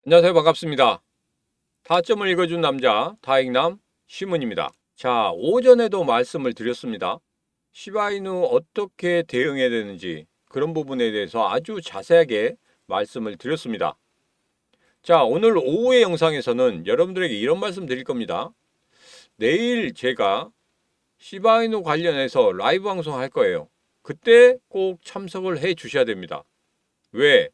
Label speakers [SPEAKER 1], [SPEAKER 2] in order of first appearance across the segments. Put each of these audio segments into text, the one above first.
[SPEAKER 1] 안녕하세요. 반갑습니다. 타점을 읽어준 남자 다익남 시문입니다. 자, 오전에도 말씀을 드렸습니다. 시바이누 어떻게 대응해야 되는지 그런 부분에 대해서 아주 자세하게 말씀을 드렸습니다. 자, 오늘 오후의 영상에서는 여러분들에게 이런 말씀 드릴 겁니다. 내일 제가 시바이누 관련해서 라이브 방송 할 거예요. 그때 꼭 참석을 해 주셔야 됩니다. 왜?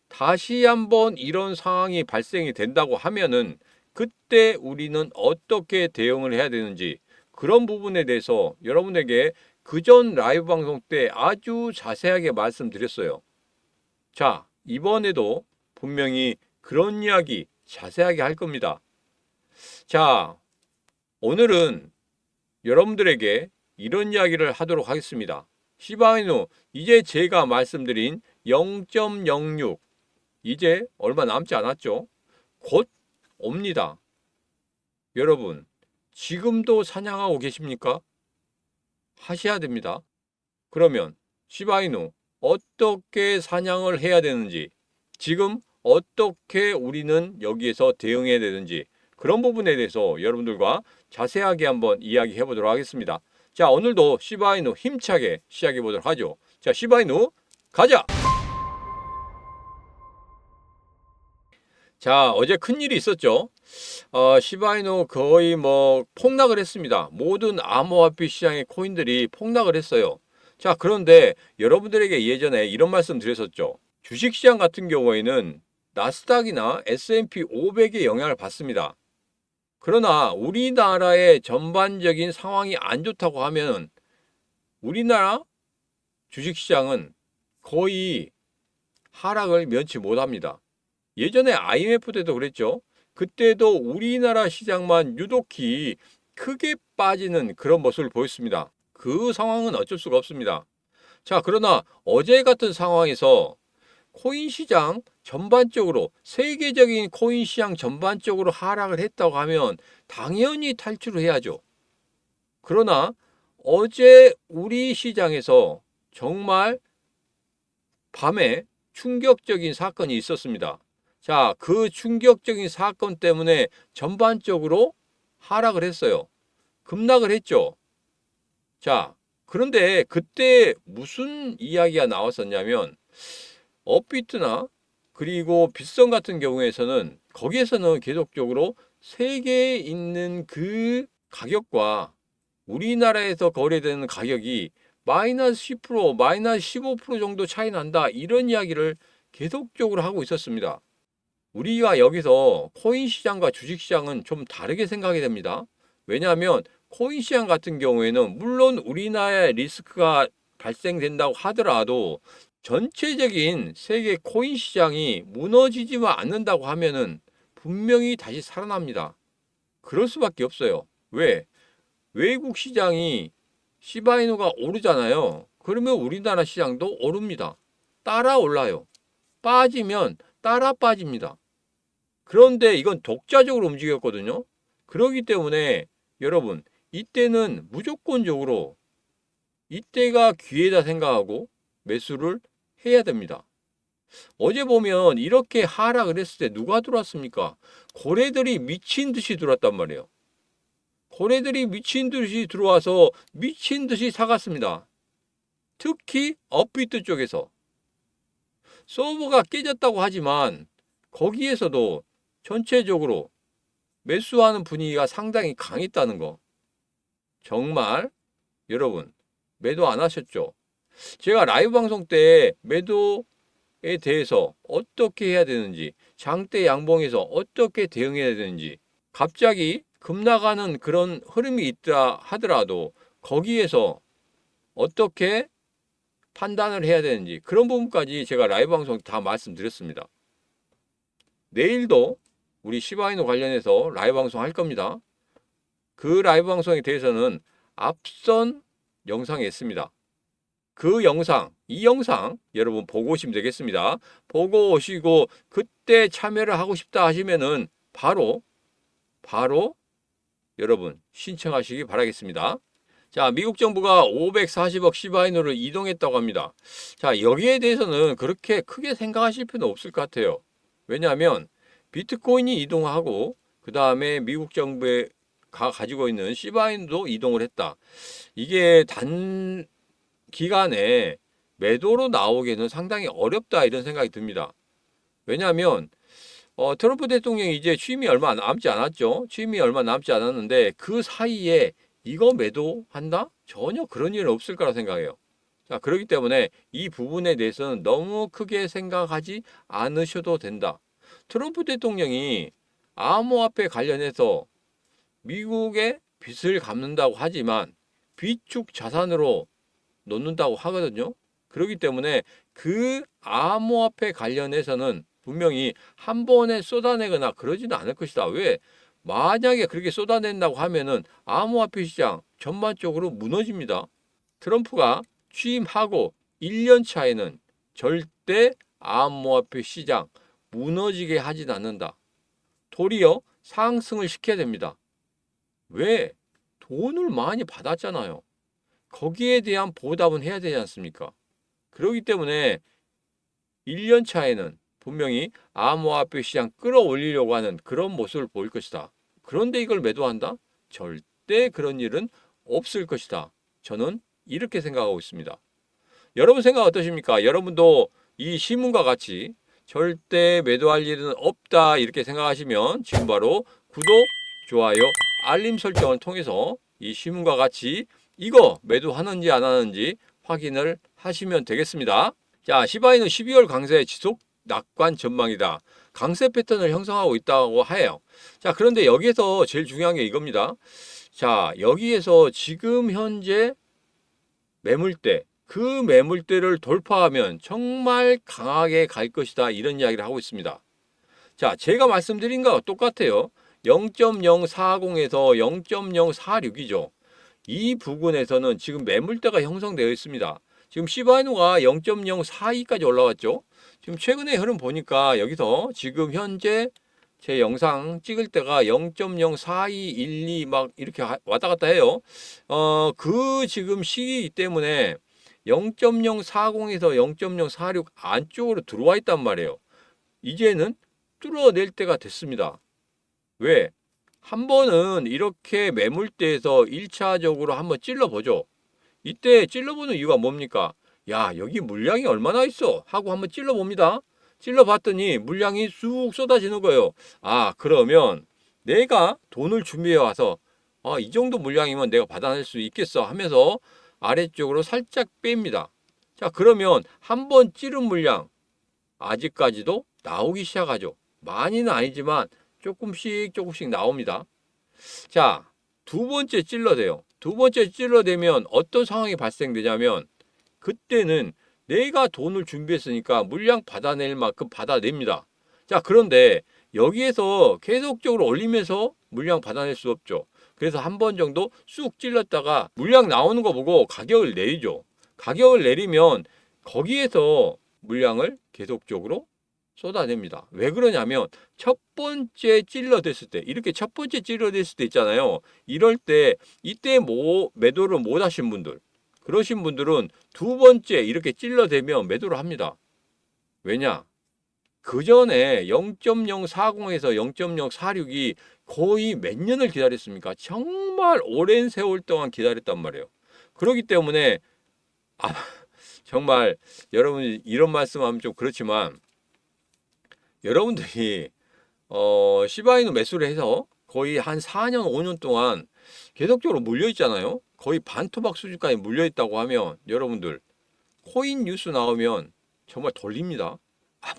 [SPEAKER 1] 다시 한번 이런 상황이 발생이 된다고 하면은 그때 우리는 어떻게 대응을 해야 되는지 그런 부분에 대해서 여러분에게 그전 라이브 방송 때 아주 자세하게 말씀드렸어요. 자, 이번에도 분명히 그런 이야기 자세하게 할 겁니다. 자, 오늘은 여러분들에게 이런 이야기를 하도록 하겠습니다. 시바이누 이제 제가 말씀드린 0.06 이제 얼마 남지 않았죠? 곧 옵니다. 여러분, 지금도 사냥하고 계십니까? 하셔야 됩니다. 그러면 시바이누 어떻게 사냥을 해야 되는지, 지금 어떻게 우리는 여기에서 대응해야 되는지 그런 부분에 대해서 여러분들과 자세하게 한번 이야기해 보도록 하겠습니다. 자, 오늘도 시바이누 힘차게 시작해 보도록 하죠. 자, 시바이누 가자! 자, 어제 큰일이 있었죠. 시바이누 거의 폭락을 했습니다. 모든 암호화폐 시장의 코인들이 폭락을 했어요. 자, 그런데 여러분들에게 예전에 이런 말씀 드렸었죠. 주식시장 같은 경우에는 나스닥이나 S&P 500의 영향을 받습니다. 그러나 우리나라의 전반적인 상황이 안 좋다고 하면 우리나라 주식시장은 거의 하락을 면치 못합니다. 예전에 IMF 때도 그랬죠. 그때도 우리나라 시장만 유독히 크게 빠지는 그런 모습을 보였습니다. 그 상황은 어쩔 수가 없습니다. 자, 그러나 어제 같은 상황에서 코인 시장 전반적으로 세계적인 코인 시장 전반적으로 하락을 했다고 하면 당연히 탈출을 해야죠. 그러나 어제 우리 시장에서 정말 밤에 충격적인 사건이 있었습니다. 자, 그 충격적인 사건 때문에 전반적으로 하락을 했어요. 급락을 했죠. 자, 그런데 그때 무슨 이야기가 나왔었냐면 업비트나 그리고 빗썸 같은 경우에서는 거기에서는 계속적으로 세계에 있는 그 가격과 우리나라에서 거래되는 가격이 마이너스 10%, 마이너스 15% 정도 차이 난다. 이런 이야기를 계속적으로 하고 있었습니다. 우리가 여기서 코인 시장과 주식 시장은 좀 다르게 생각이 됩니다. 왜냐하면 코인 시장 같은 경우에는 물론 우리나라의 리스크가 발생된다고 하더라도 전체적인 세계 코인 시장이 무너지지만 않는다고 하면은 분명히 다시 살아납니다. 그럴 수밖에 없어요. 왜? 외국 시장이 시바이누가 오르잖아요. 그러면 우리나라 시장도 오릅니다. 따라 올라요. 빠지면 따라 빠집니다. 그런데 이건 독자적으로 움직였거든요. 그렇기 때문에 여러분, 이때는 무조건적으로 이때가 기회다 생각하고 매수를 해야 됩니다. 어제 보면 이렇게 하락을 했을 때 누가 들어왔습니까? 고래들이 미친 듯이 들어왔단 말이에요. 고래들이 미친 듯이 들어와서 미친 듯이 사갔습니다. 특히 업비트 쪽에서 서버가 깨졌다고 하지만 거기에서도 전체적으로 매수하는 분위기가 상당히 강했다는 거. 정말 여러분 매도 안 하셨죠? 제가 라이브 방송 때 매도에 대해서 어떻게 해야 되는지, 장대 양봉에서 어떻게 대응해야 되는지, 갑자기 급나가는 그런 흐름이 있다 하더라도 거기에서 어떻게 판단을 해야 되는지 그런 부분까지 제가 라이브 방송 다 말씀드렸습니다. 내일도 우리 시바이누 관련해서 라이브 방송 할 겁니다. 그 라이브 방송에 대해서는 앞선 영상에 있습니다. 그 영상, 이 영상 여러분 보고 오시면 되겠습니다. 보고 오시고 그때 참여를 하고 싶다 하시면은 바로 여러분 신청하시기 바라겠습니다. 자, 미국 정부가 540억 시바이누를 이동했다고 합니다. 자, 여기에 대해서는 그렇게 크게 생각하실 필요는 없을 것 같아요. 왜냐하면 비트코인이 이동하고 그 다음에 미국 정부가 가지고 있는 시바이누도 이동을 했다. 이게 단기간에 매도로 나오기에는 상당히 어렵다 이런 생각이 듭니다. 왜냐하면 트럼프 대통령이 이제 취임이 얼마 남지 않았죠. 취임이 얼마 남지 않았는데 그 사이에 이거 매도한다? 전혀 그런 일은 없을 거라 생각해요. 자, 그렇기 때문에 이 부분에 대해서는 너무 크게 생각하지 않으셔도 된다. 트럼프 대통령이 암호화폐 관련해서 미국의 빚을 갚는다고 하지만 비축 자산으로 놓는다고 하거든요. 그렇기 때문에 그 암호화폐 관련해서는 분명히 한 번에 쏟아내거나 그러지는 않을 것이다. 왜? 만약에 그렇게 쏟아낸다고 하면은 암호화폐 시장 전반적으로 무너집니다. 트럼프가 취임하고 1년 차에는 절대 암호화폐 시장 무너지게 하진 않는다. 도리어 상승을 시켜야 됩니다. 왜? 돈을 많이 받았잖아요. 거기에 대한 보답은 해야 되지 않습니까? 그렇기 때문에 1년 차에는 분명히 암호화폐 시장 끌어올리려고 하는 그런 모습을 보일 것이다. 그런데 이걸 매도한다? 절대 그런 일은 없을 것이다. 저는 이렇게 생각하고 있습니다. 여러분 생각 어떠십니까? 여러분도 이 신문과 같이 절대 매도할 일은 없다 이렇게 생각하시면 지금 바로 구독, 좋아요, 알림 설정을 통해서 이 신문과 같이 이거 매도하는지 안 하는지 확인을 하시면 되겠습니다. 자, 시바이누 12월 강세 지속 낙관 전망이다. 강세 패턴을 형성하고 있다고 해요. 자, 그런데 여기에서 제일 중요한 게 이겁니다. 자, 여기에서 지금 현재 매물대, 그 매물대를 돌파하면 정말 강하게 갈 것이다. 이런 이야기를 하고 있습니다. 자, 제가 말씀드린 거와 똑같아요. 0.040에서 0.046이죠. 이 부분에서는 지금 매물대가 형성되어 있습니다. 지금 시바이누가 0.042까지 올라왔죠. 지금 최근의 흐름 보니까 여기서 지금 현재 제 영상 찍을 때가 0.04212 막 이렇게 왔다 갔다 해요. 그 지금 시기 때문에 0.040에서 0.046 안쪽으로 들어와 있단 말이에요. 이제는 뚫어낼 때가 됐습니다. 왜? 한 번은 이렇게 매물대에서 1차적으로 한번 찔러보죠. 이때 찔러보는 이유가 뭡니까? 야, 여기 물량이 얼마나 있어? 하고 한번 찔러봅니다. 찔러봤더니 물량이 쑥 쏟아지는 거예요. 아, 그러면 내가 돈을 준비해 와서 이 정도 물량이면 내가 받아낼 수 있겠어 하면서 아래쪽으로 살짝 뺍니다. 자, 그러면 한 번 찌른 물량 아직까지도 나오기 시작하죠. 많이는 아니지만 조금씩 나옵니다. 자, 두 번째 찔러대요. 두 번째 찔러대면 어떤 상황이 발생되냐면 그때는 내가 돈을 준비했으니까 물량 받아낼 만큼 받아냅니다. 자, 그런데 여기에서 계속적으로 올리면서 물량 받아낼 수 없죠. 그래서 한 번 정도 쑥 찔렀다가 물량 나오는 거 보고 가격을 내리죠. 가격을 내리면 거기에서 물량을 계속적으로 쏟아냅니다. 왜 그러냐면 첫 번째 찔러댔을 때 이렇게 첫 번째 찔러댔을 때 있잖아요. 이럴 때 이때 매도를 못 하신 분들 그러신 분들은 두 번째 이렇게 찔러대면 매도를 합니다. 왜냐? 그 전에 0.040에서 0.046이 거의 몇 년을 기다렸습니까? 정말 오랜 세월 동안 기다렸단 말이에요. 그렇기 때문에 정말 여러분이 이런 말씀하면 좀 그렇지만 여러분들이 시바이누 매수를 해서 거의 한 4년, 5년 동안 계속적으로 물려 있잖아요. 거의 반토막 수준까지 물려 있다고 하면 여러분들 코인 뉴스 나오면 정말 돌립니다.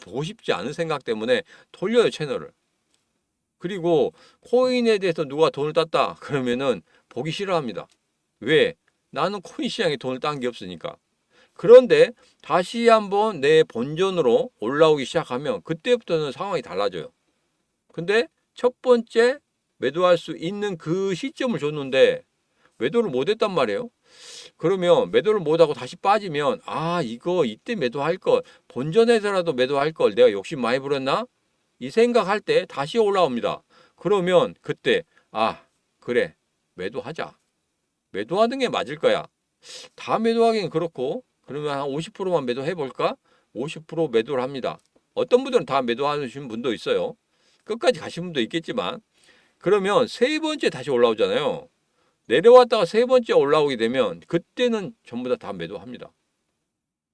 [SPEAKER 1] 보고 싶지 않은 생각 때문에 돌려요, 채널을. 그리고 코인에 대해서 누가 돈을 땄다 그러면은 보기 싫어합니다. 왜? 나는 코인 시장에 돈을 딴 게 없으니까. 그런데 다시 한번 내 본전으로 올라오기 시작하면 그때부터는 상황이 달라져요. 근데 첫 번째 매도할 수 있는 그 시점을 줬는데 매도를 못했단 말이에요. 그러면 매도를 못하고 다시 빠지면 이거 이때 매도할 걸 본전에서라도 매도할 걸 내가 욕심 많이 부렸나? 이 생각할 때 다시 올라옵니다. 그러면 그때 그래 매도하자. 매도하는 게 맞을 거야. 다 매도하기는 그렇고 그러면 한 50%만 매도해 볼까? 50% 매도를 합니다. 어떤 분들은 다 매도하시는 분도 있어요. 끝까지 가신 분도 있겠지만 그러면 세 번째 다시 올라오잖아요. 내려왔다가 세 번째 올라오게 되면 그때는 전부 다 매도합니다.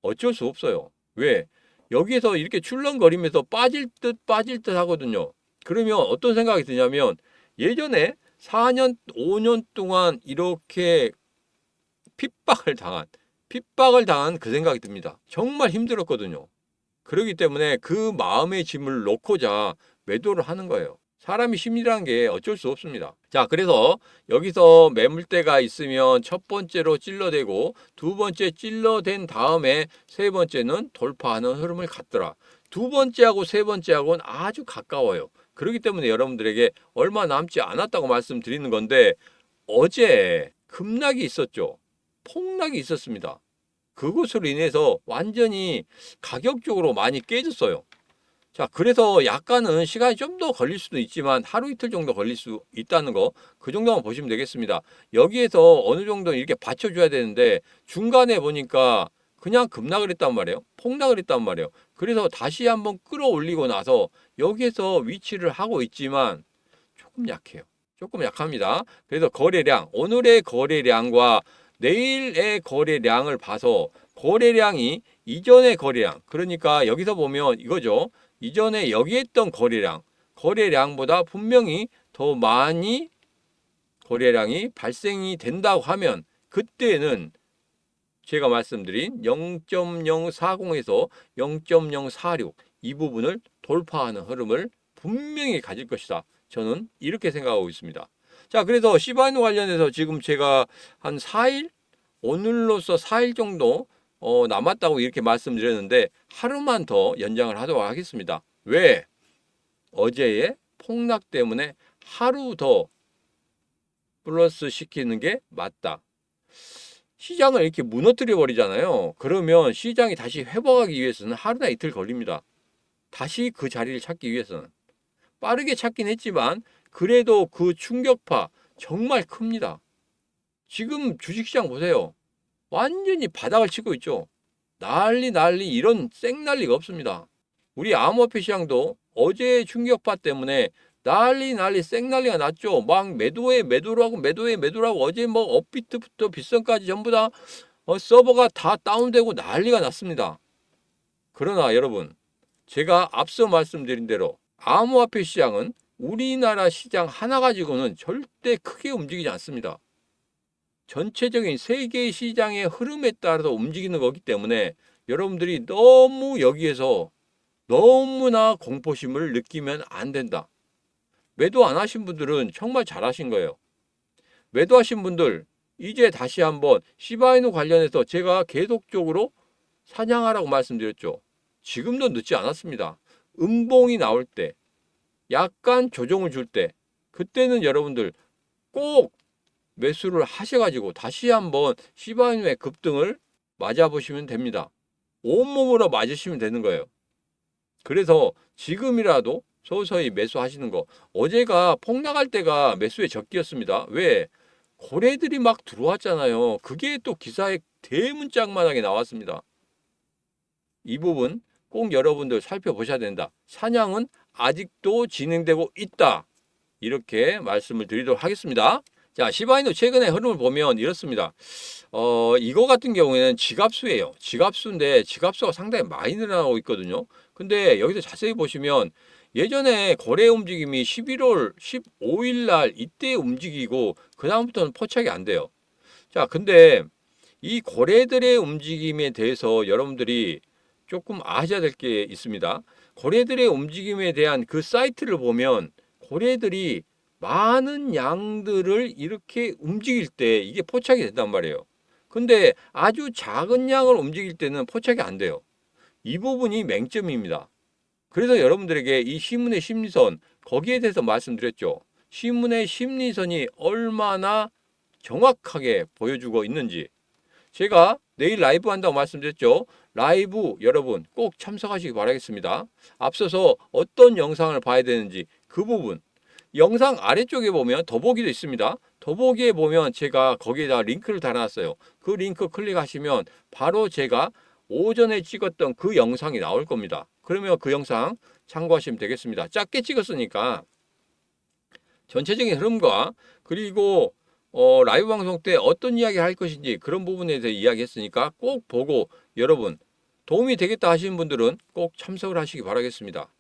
[SPEAKER 1] 어쩔 수 없어요. 왜? 여기에서 이렇게 출렁거리면서 빠질 듯 하거든요. 그러면 어떤 생각이 드냐면 예전에 4년, 5년 동안 이렇게 핍박을 당한 그 생각이 듭니다. 정말 힘들었거든요. 그렇기 때문에 그 마음의 짐을 놓고자 매도를 하는 거예요. 사람이 심리라는 게 어쩔 수 없습니다. 자, 그래서 여기서 매물대가 있으면 첫 번째로 찔러대고 두 번째 찔러댄 다음에 세 번째는 돌파하는 흐름을 갖더라. 두 번째하고 세 번째하고는 아주 가까워요. 그렇기 때문에 여러분들에게 얼마 남지 않았다고 말씀드리는 건데 어제 급락이 있었죠. 폭락이 있었습니다. 그것으로 인해서 완전히 가격적으로 많이 깨졌어요. 자, 그래서 약간은 시간이 좀 더 걸릴 수도 있지만 하루 이틀 정도 걸릴 수 있다는 거, 그 정도만 보시면 되겠습니다. 여기에서 어느 정도 이렇게 받쳐줘야 되는데 중간에 보니까 그냥 급락을 했단 말이에요. 폭락을 했단 말이에요. 그래서 다시 한번 끌어올리고 나서 여기에서 위치를 하고 있지만 조금 약해요. 조금 약합니다. 그래서 거래량, 오늘의 거래량과 내일의 거래량을 봐서 거래량이 이전의 거래량, 그러니까 여기서 보면 이거죠. 이전에 여기 했던 거래량보다 분명히 더 많이 거래량이 발생이 된다고 하면 그때는 제가 말씀드린 0.040에서 0.046 이 부분을 돌파하는 흐름을 분명히 가질 것이다. 저는 이렇게 생각하고 있습니다. 자, 그래서 시바이누 관련해서 지금 제가 한 4일, 오늘로서 4일 정도 남았다고 이렇게 말씀드렸는데 하루만 더 연장을 하도록 하겠습니다. 왜? 어제의 폭락 때문에 하루 더 플러스 시키는 게 맞다. 시장을 이렇게 무너뜨려 버리잖아요. 그러면 시장이 다시 회복하기 위해서는 하루나 이틀 걸립니다. 다시 그 자리를 찾기 위해서는. 빠르게 찾긴 했지만 그래도 그 충격파 정말 큽니다. 지금 주식시장 보세요. 완전히 바닥을 치고 있죠. 난리 이런 생난리가 없습니다. 우리 암호화폐 시장도 어제의 충격파 때문에 난리 생난리가 났죠. 막 매도라고 어제 뭐 업비트부터 빗선까지 전부 다 서버가 다 다운되고 난리가 났습니다. 그러나 여러분, 제가 앞서 말씀드린 대로 암호화폐 시장은 우리나라 시장 하나 가지고는 절대 크게 움직이지 않습니다. 전체적인 세계 시장의 흐름에 따라서 움직이는 거기 때문에 여러분들이 너무 여기에서 너무나 공포심을 느끼면 안 된다. 매도 안 하신 분들은 정말 잘하신 거예요. 매도하신 분들 이제 다시 한번 시바이누 관련해서 제가 계속적으로 사냥하라고 말씀드렸죠. 지금도 늦지 않았습니다. 음봉이 나올 때 약간 조정을 줄 때 그때는 여러분들 꼭 매수를 하셔가지고 다시 한번 시바이누의 급등을 맞아보시면 됩니다. 온몸으로 맞으시면 되는 거예요. 그래서 지금이라도 서서히 매수하시는 거. 어제가 폭락할 때가 매수의 적기였습니다. 왜? 거래들이 막 들어왔잖아요. 그게 또 기사에 대문짝만하게 나왔습니다. 이 부분 꼭 여러분들 살펴보셔야 된다. 사냥은 아직도 진행되고 있다. 이렇게 말씀을 드리도록 하겠습니다. 자, 시바이누 최근의 흐름을 보면 이렇습니다. 이거 같은 경우에는 지갑수예요. 지갑수인데 지갑수가 상당히 많이 늘어나고 있거든요. 근데 여기서 자세히 보시면 예전에 거래 움직임이 11월 15일 날 이때 움직이고 그다음부터는 포착이 안 돼요. 자, 근데 이 거래들의 움직임에 대해서 여러분들이 조금 아셔야 될 게 있습니다. 거래들의 움직임에 대한 그 사이트를 보면 거래들이 많은 양들을 이렇게 움직일 때 이게 포착이 된단 말이에요. 근데 아주 작은 양을 움직일 때는 포착이 안 돼요. 이 부분이 맹점입니다. 그래서 여러분들에게 이 시문의 심리선 거기에 대해서 말씀드렸죠. 시문의 심리선이 얼마나 정확하게 보여주고 있는지 제가 내일 라이브 한다고 말씀드렸죠. 라이브 여러분 꼭 참석하시기 바라겠습니다. 앞서서 어떤 영상을 봐야 되는지 그 부분 영상 아래쪽에 보면 더보기도 있습니다. 더보기에 보면 제가 거기에다 링크를 달아놨어요. 그 링크 클릭하시면 바로 제가 오전에 찍었던 그 영상이 나올 겁니다. 그러면 그 영상 참고하시면 되겠습니다. 짧게 찍었으니까 전체적인 흐름과 그리고 라이브 방송 때 어떤 이야기 할 것인지 그런 부분에 대해서 이야기했으니까 꼭 보고 여러분 도움이 되겠다 하시는 분들은 꼭 참석을 하시기 바라겠습니다.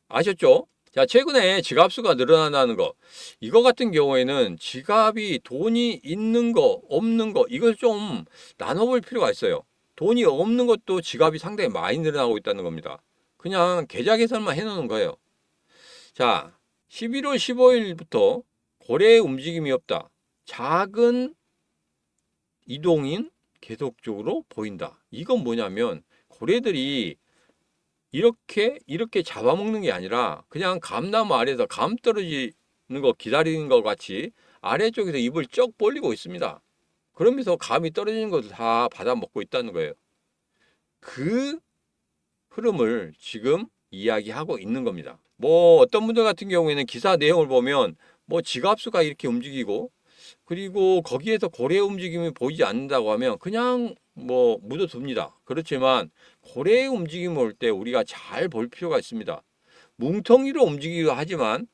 [SPEAKER 1] 아셨죠? 자, 최근에 지갑수가 늘어난다는 거. 이거 같은 경우에는 지갑이 돈이 있는 거, 없는 거, 이걸 좀 나눠볼 필요가 있어요. 돈이 없는 것도 지갑이 상당히 많이 늘어나고 있다는 겁니다. 그냥 계좌 계산만 해놓는 거예요. 자, 11월 15일부터 거래의 움직임이 없다. 작은 이동인 계속적으로 보인다. 이건 뭐냐면 고래들이 이렇게 잡아먹는 게 아니라 그냥 감나무 아래에서 감 떨어지는 거 기다리는 것 같이 아래쪽에서 입을 쩍 벌리고 있습니다. 그러면서 감이 떨어지는 것을 다 받아먹고 있다는 거예요. 그 흐름을 지금 이야기하고 있는 겁니다. 뭐 어떤 분들 같은 경우에는 기사 내용을 보면 뭐 지갑수가 이렇게 움직이고 그리고 거기에서 고래 움직임이 보이지 않는다고 하면 그냥 뭐 묻어둡니다. 그렇지만 고래의 움직임을 올 때 우리가 잘 볼 필요가 있습니다. 뭉텅이로 움직이기도 하지만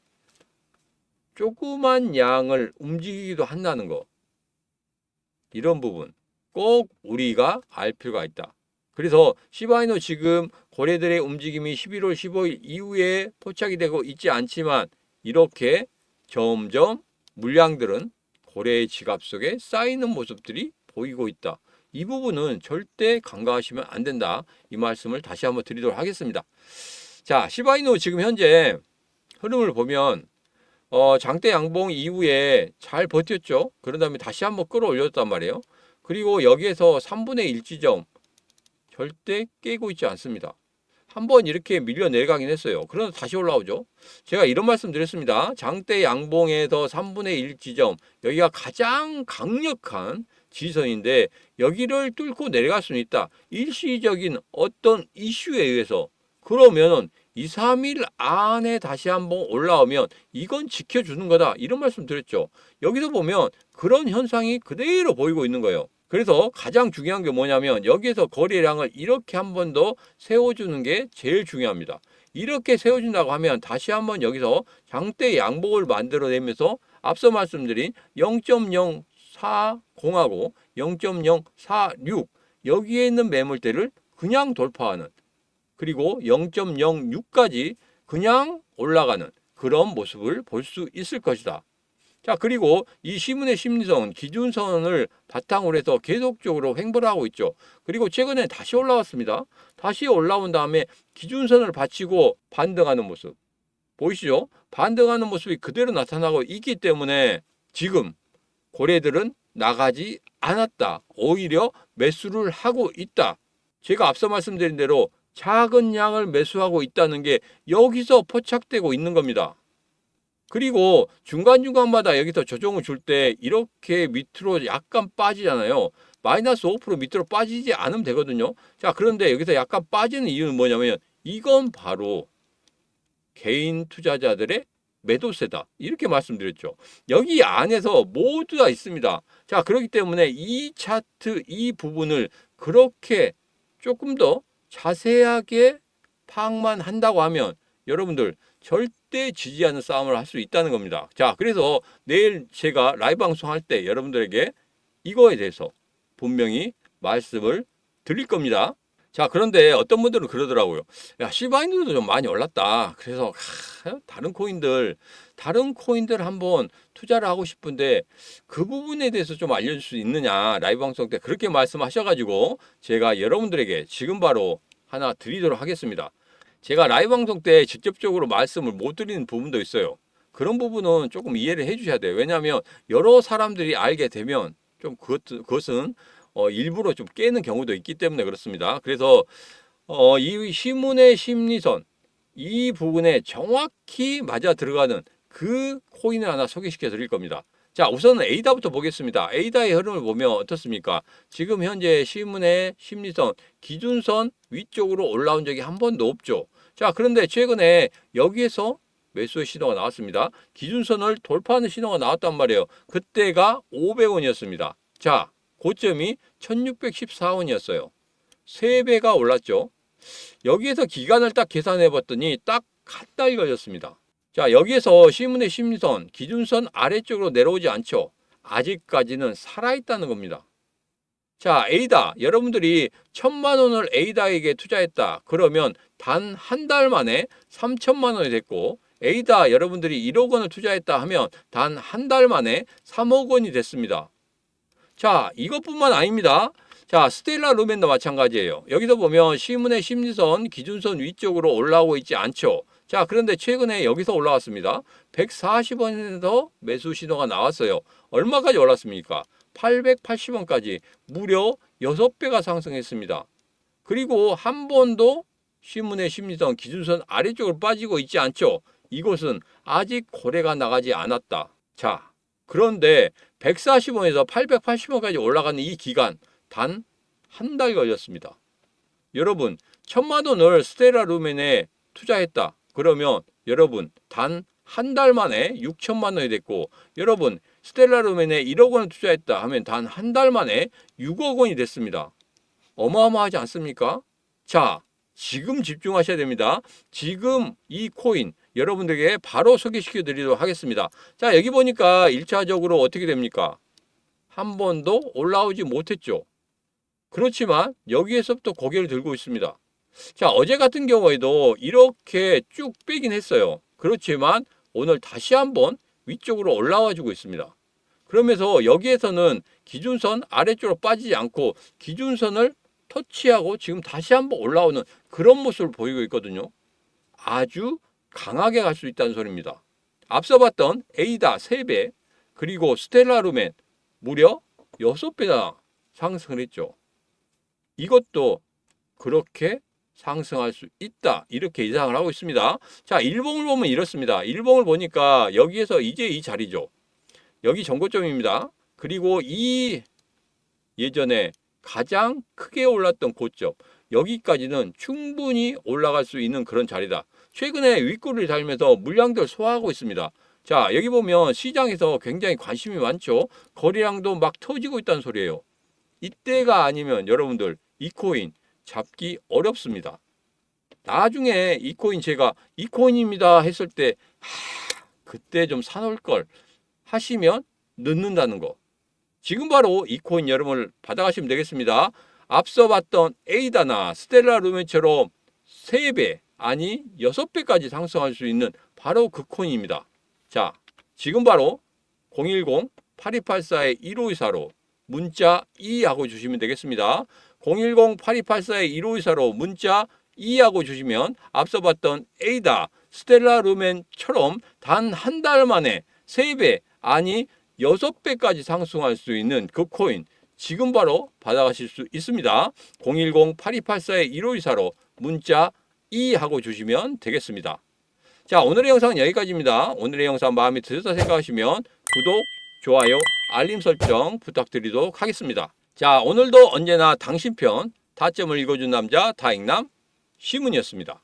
[SPEAKER 1] 조그만 양을 움직이기도 한다는 거. 이런 부분 꼭 우리가 알 필요가 있다. 그래서 시바이노 지금 고래들의 움직임이 11월 15일 이후에 포착이 되고 있지 않지만 이렇게 점점 물량들은 고래의 지갑 속에 쌓이는 모습들이 보이고 있다. 이 부분은 절대 간과하시면 안 된다. 이 말씀을 다시 한번 드리도록 하겠습니다. 자, 시바이노 지금 현재 흐름을 보면 장대 양봉 이후에 잘 버텼죠. 그런 다음에 다시 한번 끌어올렸단 말이에요. 그리고 여기에서 3분의 1 지점 절대 깨고 있지 않습니다. 한번 이렇게 밀려 내려가긴 했어요. 그러나 다시 올라오죠. 제가 이런 말씀 드렸습니다. 장대 양봉에서 3분의 1 지점, 여기가 가장 강력한 지선인데 여기를 뚫고 내려갈 수는 있다. 일시적인 어떤 이슈에 의해서. 그러면 2, 3일 안에 다시 한번 올라오면 이건 지켜주는 거다. 이런 말씀 드렸죠. 여기서 보면 그런 현상이 그대로 보이고 있는 거예요. 그래서 가장 중요한 게 뭐냐면 여기에서 거래량을 이렇게 한 번 더 세워주는 게 제일 중요합니다. 이렇게 세워준다고 하면 다시 한번 여기서 장대 양봉을 만들어내면서 앞서 말씀드린 0.040하고 0.046 여기에 있는 매물대를 그냥 돌파하는 그리고 0.06까지 그냥 올라가는 그런 모습을 볼 수 있을 것이다. 자, 그리고 이 시문의 심리선, 기준선을 바탕으로 해서 계속적으로 횡보를 하고 있죠. 그리고 최근에 다시 올라왔습니다. 다시 올라온 다음에 기준선을 받치고 반등하는 모습. 보이시죠? 반등하는 모습이 그대로 나타나고 있기 때문에 지금 고래들은 나가지 않았다. 오히려 매수를 하고 있다. 제가 앞서 말씀드린 대로 작은 양을 매수하고 있다는 게 여기서 포착되고 있는 겁니다. 그리고 중간중간마다 여기서 조정을 줄 때 이렇게 밑으로 약간 빠지잖아요. 마이너스 5% 밑으로 빠지지 않으면 되거든요. 자, 그런데 여기서 약간 빠지는 이유는 뭐냐면 이건 바로 개인 투자자들의 매도세다. 이렇게 말씀드렸죠. 여기 안에서 모두 다 있습니다. 자, 그렇기 때문에 이 차트 이 부분을 그렇게 조금 더 자세하게 파악만 한다고 하면 여러분들 절대 지지 않는 싸움을 할 수 있다는 겁니다. 자, 그래서 내일 제가 라이브 방송할 때 여러분들에게 이거에 대해서 분명히 말씀을 드릴 겁니다. 자, 그런데 어떤 분들은 그러더라고요. 야, 시바이누도 좀 많이 올랐다. 그래서 다른 코인들 한번 투자를 하고 싶은데 그 부분에 대해서 좀 알려줄 수 있느냐. 라이브 방송 때 그렇게 말씀하셔가지고 제가 여러분들에게 지금 바로 하나 드리도록 하겠습니다. 제가 라이브 방송 때 직접적으로 말씀을 못 드리는 부분도 있어요. 그런 부분은 조금 이해를 해 주셔야 돼요. 왜냐하면 여러 사람들이 알게 되면 좀 그것은 일부러 좀 깨는 경우도 있기 때문에 그렇습니다. 그래서 이 시문의 심리선 이 부분에 정확히 맞아 들어가는 그 코인을 하나 소개시켜 드릴 겁니다. 자, 우선은 에이다부터 보겠습니다. 에이다의 흐름을 보면 어떻습니까? 지금 현재 시문의 심리선 기준선 위쪽으로 올라온 적이 한 번도 없죠. 자, 그런데 최근에 여기에서 매수의 신호가 나왔습니다. 기준선을 돌파하는 신호가 나왔단 말이에요. 그때가 500원이었습니다. 자, 고점이 1614원이었어요. 3배가 올랐죠. 여기에서 기간을 딱 계산해 봤더니 딱 한 달 걸렸습니다. 자, 여기에서 시문의 심리선, 기준선 아래쪽으로 내려오지 않죠. 아직까지는 살아있다는 겁니다. 자, 에이다. 여러분들이 1,000만 원을 에이다에게 투자했다. 그러면 단 한 달 만에 3,000만 원이 됐고, 에이다 여러분들이 1억 원을 투자했다 하면 단 한 달 만에 3억 원이 됐습니다. 자, 이것뿐만 아닙니다. 자, 스텔라 루멘도 마찬가지예요. 여기서 보면 시문의 심리선, 기준선 위쪽으로 올라오고 있지 않죠. 자, 그런데 최근에 여기서 올라왔습니다. 140원에서 매수 신호가 나왔어요. 얼마까지 올랐습니까? 880원까지 무려 6배가 상승했습니다. 그리고 한 번도 시문의 심리선, 기준선 아래쪽으로 빠지고 있지 않죠. 이곳은 아직 거래가 나가지 않았다. 자, 그런데 140원에서 880원까지 올라가는 이 기간 단 한 달 걸렸습니다. 여러분, 1,000만 원을 스텔라 루멘에 투자했다. 그러면 여러분 단 한 달 만에 6천만 원이 됐고, 여러분 스텔라 루멘에 1억 원을 투자했다 하면 단 한 달 만에 6억 원이 됐습니다. 어마어마하지 않습니까? 자, 지금 집중하셔야 됩니다. 지금 이 코인 여러분들에게 바로 소개시켜 드리도록 하겠습니다. 자, 여기 보니까 1차적으로 어떻게 됩니까? 한 번도 올라오지 못했죠. 그렇지만 여기에서부터 고개를 들고 있습니다. 자, 어제 같은 경우에도 이렇게 쭉 빼긴 했어요. 그렇지만 오늘 다시 한번 위쪽으로 올라와 주고 있습니다. 그러면서 여기에서는 기준선 아래쪽으로 빠지지 않고 기준선을 터치하고 지금 다시 한번 올라오는 그런 모습을 보이고 있거든요. 아주 강하게 갈 수 있다는 소리입니다. 앞서 봤던 에이다 3배, 그리고 스텔라 루멘 무려 6배나 상승을 했죠. 이것도 그렇게 상승할 수 있다, 이렇게 예상을 하고 있습니다. 자, 일봉을 보면 이렇습니다. 일봉을 보니까 여기에서 이제 이 자리죠. 여기 전고점입니다. 그리고 이 예전에 가장 크게 올랐던 고점, 여기까지는 충분히 올라갈 수 있는 그런 자리다. 최근에 윗꼬리를 달면서 물량들 소화하고 있습니다. 자, 여기 보면 시장에서 굉장히 관심이 많죠. 거래량도 막 터지고 있다는 소리예요. 이때가 아니면 여러분들 이 코인 잡기 어렵습니다. 나중에 이 코인 제가 이 코인입니다 했을 때 그때 좀 사놓을 걸 하시면 늦는다는 거. 지금 바로 이 코인 여러분을 받아가시면 되겠습니다. 앞서 봤던 에이다나 스텔라 루멘처럼 3배 아니 6배까지 상승할 수 있는 바로 그 코인입니다. 자, 지금 바로 010-8284-1524로 문자 2하고 주시면 되겠습니다. 010-8284-1524로 문자 2하고 주시면 앞서 봤던 에이다, 스텔라 루멘처럼 단 한 달 만에 3배 아니 6배까지 상승할 수 있는 그 코인 지금 바로 받아가실 수 있습니다. 010-8284-1524로 문자 2하고 주시면 되겠습니다. 자, 오늘의 영상은 여기까지입니다. 오늘의 영상 마음에 드셨다 생각하시면 구독, 좋아요, 알림 설정 부탁드리도록 하겠습니다. 자, 오늘도 언제나 당신 편 타점을 읽어준 남자 다익남 시문이었습니다.